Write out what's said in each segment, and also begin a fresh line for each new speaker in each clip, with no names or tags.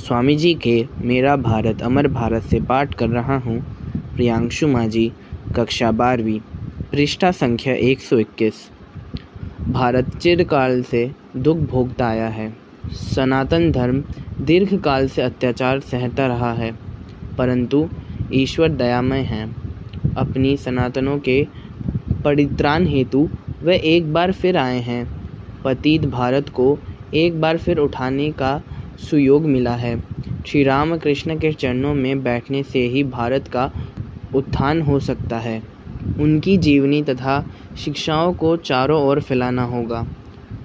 स्वामी जी के मेरा भारत अमर भारत से पाठ कर रहा हूँ। प्रियांशु माझी, कक्षा 12वीं, पृष्ठा संख्या 121। भारत चिरकाल से दुख भोगता आया है। सनातन धर्म दीर्घ काल से अत्याचार सहता रहा है, परंतु ईश्वर दयामय हैं। अपनी सनातनों के परित्राण हेतु वे एक बार फिर आए हैं। पतित भारत को एक बार फिर उठाने का सुयोग मिला है। श्री राम कृष्ण के चरणों में बैठने से ही भारत का उत्थान हो सकता है। उनकी जीवनी तथा शिक्षाओं को चारों ओर फैलाना होगा।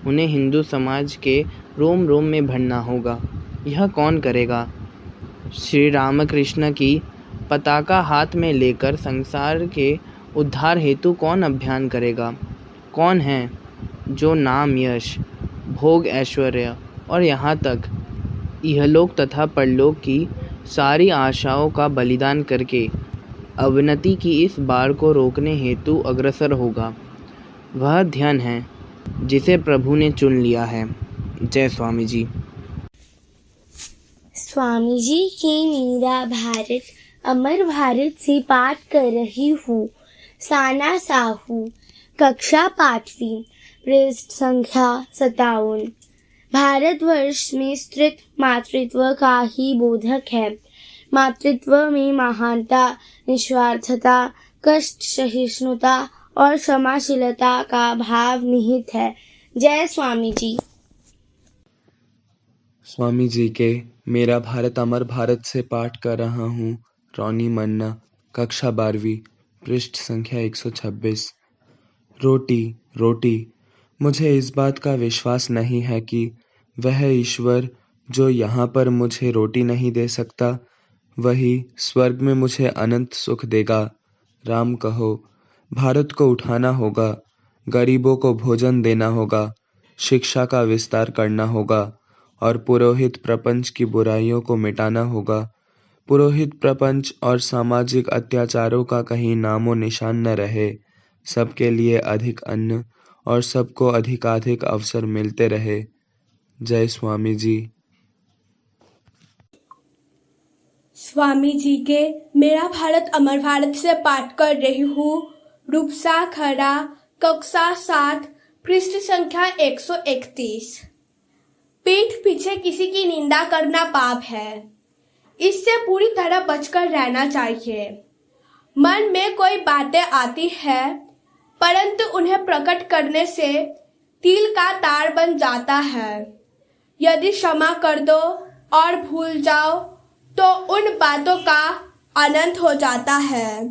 उन्हें हिंदू समाज के रोम रोम में भरना होगा। यह कौन करेगा? श्री रामकृष्ण की पताका हाथ में लेकर संसार के उद्धार हेतु कौन अभियान करेगा? कौन है जो नाम, यश, भोग, ऐश्वर्य और यहाँ तक इहलोक तथा परलोक की सारी आशाओं का बलिदान करके अवनति की इस बाढ़ को रोकने हेतु अग्रसर होगा? वह ध्यान है जिसे प्रभु ने चुन लिया है। जय स्वामी जी।
स्वामी जी के मेरा भारत अमर भारत से पाठ कर रही हूँ। साना साहू, कक्षा 5वीं, पृष्ठ संख्या 57। भारतवर्ष में स्त्रीत्व मातृत्व का ही बोधक है। मातृत्व में महानता, निस्वार्थता, कष्ट सहिष्णुता और क्षमाशीलता का भाव निहित है। जय स्वामी जी।
स्वामी जी के मेरा भारत अमर भारत से पाठ कर रहा हूँ। रोनी मन्ना, कक्षा 12वीं, पृष्ठ संख्या 126। रोटी रोटी, मुझे इस बात का विश्वास नहीं है कि वह ईश्वर जो यहाँ पर मुझे रोटी नहीं दे सकता, वही स्वर्ग में मुझे अनंत सुख देगा। राम कहो, भारत को उठाना होगा, गरीबों को भोजन देना होगा, शिक्षा का विस्तार करना होगा और पुरोहित प्रपंच की बुराइयों को मिटाना होगा। पुरोहित प्रपंच और सामाजिक अत्याचारों का कहीं नामो निशान न रहे। सबके लिए अधिक अन्न और सबको अधिकाधिक अवसर मिलते रहे। जय स्वामी जी।
स्वामी जी के मेरा भारत अमर भारत से पाठ कर रही हूँ। रूपसा खरा, कक्षा 7, पृष्ठ संख्या 131। पीठ पीछे किसी की निंदा करना पाप है। इससे पूरी तरह बचकर रहना चाहिए। मन में कोई बातें आती है, परंतु उन्हें प्रकट करने से तिल का तार बन जाता है। यदि क्षमा कर दो और भूल जाओ तो उन बातों का अनंत हो जाता है।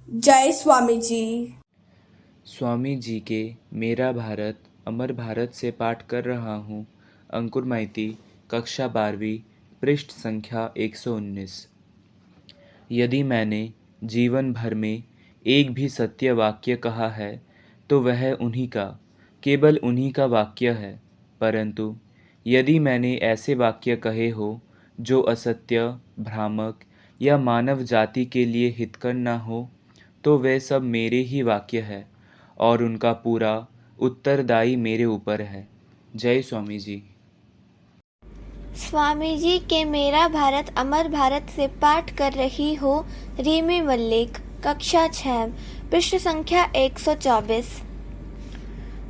जय स्वामी जी।
स्वामी जी के मेरा भारत अमर भारत से पाठ कर रहा हूँ। अंकुर माइती, कक्षा 12वीं, पृष्ठ संख्या 119। यदि मैंने जीवन भर में एक भी सत्य वाक्य कहा है तो वह उन्हीं का, केवल उन्हीं का वाक्य है। परंतु यदि मैंने ऐसे वाक्य कहे हो जो असत्य, भ्रामक या मानव जाति के लिए हितकर न हो, तो वे सब मेरे ही वाक्य है और उनका पूरा उत्तरदायी मेरे ऊपर है। जय स्वामी जी।
स्वामी जी के मेरा भारत अमर भारत से पाठ कर रही हो। रीमी मल्लिक, कक्षा 6, पृष्ठ संख्या 124।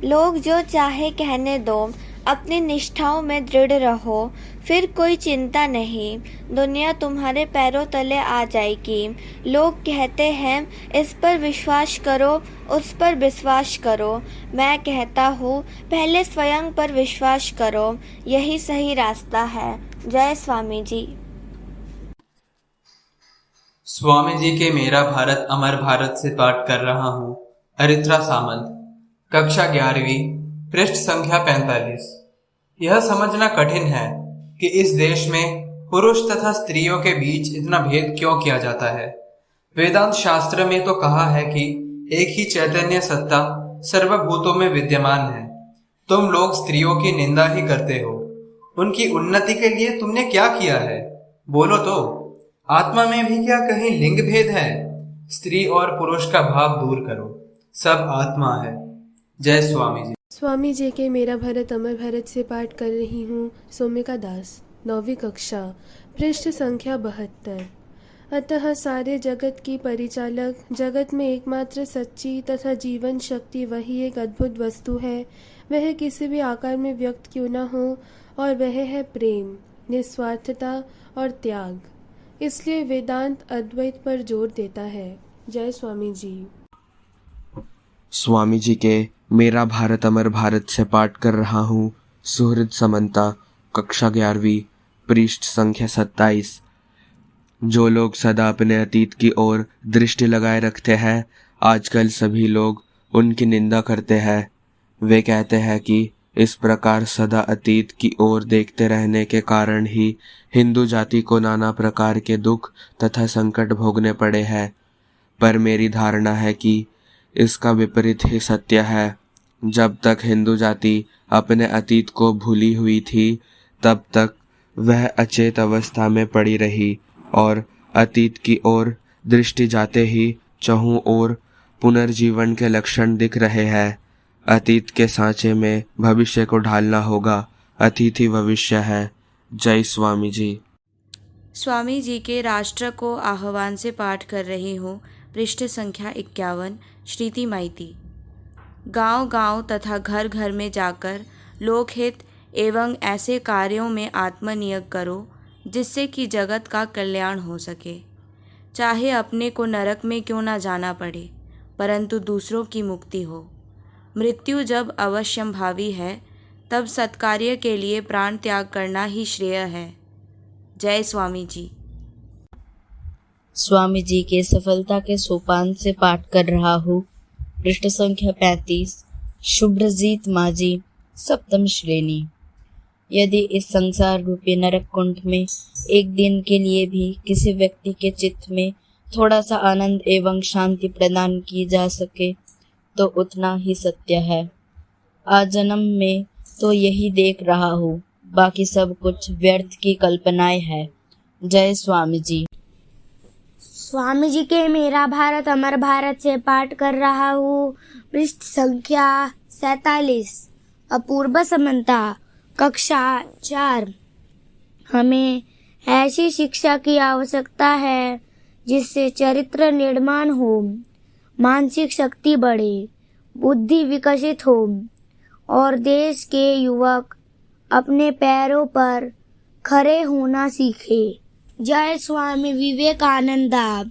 लोग जो चाहे कहने दो, अपनी निष्ठाओं में दृढ़ रहो, फिर कोई चिंता नहीं, दुनिया तुम्हारे पैरों तले आ जाएगी। लोग कहते हैं इस पर विश्वास करो, उस पर विश्वास करो। मैं कहता हूँ पहले स्वयं पर विश्वास करो, यही सही रास्ता है। जय स्वामी जी।
स्वामी जी के मेरा भारत अमर भारत से पाठ कर रहा हूँ। अरित्रा सामंत, कक्षा 11वीं, पृष्ठ संख्या 45। यह समझना कठिन है कि इस देश में पुरुष तथा स्त्रियों के बीच इतना भेद क्यों किया जाता है। वेदांत शास्त्र में तो कहा है कि एक ही चैतन्य सत्ता सर्वभूतों में विद्यमान है। तुम लोग स्त्रियों की निंदा ही करते हो। उनकी उन्नति के लिए तुमने क्या किया है? बोलो तो। आत्मा में भी क्या कहीं लिंग भेद है? स्त्री और पुरुष का भाव दूर करो, सब आत्मा है। जय स्वामी जी।
स्वामी जी के मेरा भारत अमर भारत से पाठ कर रही हूँ। सौम्यका दास, 9वीं कक्षा, पृष्ठ संख्या 72। अतः सारे जगत की परिचालक, जगत में एकमात्र सच्ची तथा जीवन शक्ति वही एक अद्भुत वस्तु है। वह किसी भी आकार में व्यक्त क्यों न हो, और वह है प्रेम, निस्वार्थता और त्याग। इसलिए वेदांत अद्वैत पर जोर देता है। जय स्वामी जी।
स्वामी जी के मेरा भारत अमर भारत से पाठ कर रहा हूँ। सुहृद समन्ता, कक्षा 11वीं, पृष्ठ संख्या 27। जो लोग सदा अपने अतीत की ओर दृष्टि लगाए रखते हैं, आजकल सभी लोग उनकी निंदा करते हैं। वे कहते हैं कि इस प्रकार सदा अतीत की ओर देखते रहने के कारण ही हिंदू जाति को नाना प्रकार के दुख तथा संकट भोगने पड़े हैं। पर मेरी धारणा है कि इसका विपरीत ही सत्य है। जब तक हिंदू जाति अपने अतीत को भूली हुई थी, तब तक वह अचेत अवस्था में पड़ी रही और अतीत की ओर दृष्टि जाते ही चहुं ओर पुनर्जीवन के लक्षण दिख रहे हैं। अतीत के सांचे में भविष्य को ढालना होगा। अतीत ही भविष्य है। जय स्वामी जी।
स्वामी जी के राष्ट्र को आह्वान से पाठ कर रही हूँ। पृष्ठ संख्या 51। श्रीति माइती। गांव-गांव तथा घर घर में जाकर लोकहित एवं ऐसे कार्यों में आत्मनियोग करो जिससे कि जगत का कल्याण हो सके। चाहे अपने को नरक में क्यों ना जाना पड़े, परंतु दूसरों की मुक्ति हो। मृत्यु जब अवश्यंभावी है, तब सत्कार्य के लिए प्राण त्याग करना ही श्रेय है। जय स्वामी जी।
स्वामी जी के सफलता के सोपान से पाठ कर रहा हूँ। पृष्ठ संख्या 35। शुभ्रजीत माझी, सप्तम श्रेणी। यदि इस संसार रूपी नरक कुंड में एक दिन के लिए भी किसी व्यक्ति के चित्त में थोड़ा सा आनंद एवं शांति प्रदान की जा सके, तो उतना ही सत्य है। आज जन्म में तो यही देख रहा हूँ, बाकी सब कुछ व्यर्थ की कल्पनाएं है। जय स्वामी जी।
स्वामी जी के मेरा भारत अमर भारत से पाठ कर रहा हूँ। पृष्ठ संख्या 47। अपूर्व समन्ता, कक्षा 4। हमें ऐसी शिक्षा की आवश्यकता है जिससे चरित्र निर्माण हो, मानसिक शक्ति बढ़े, बुद्धि विकसित हो और देश के युवक अपने पैरों पर खड़े होना सीखे। जय स्वामी विवेकानंदा।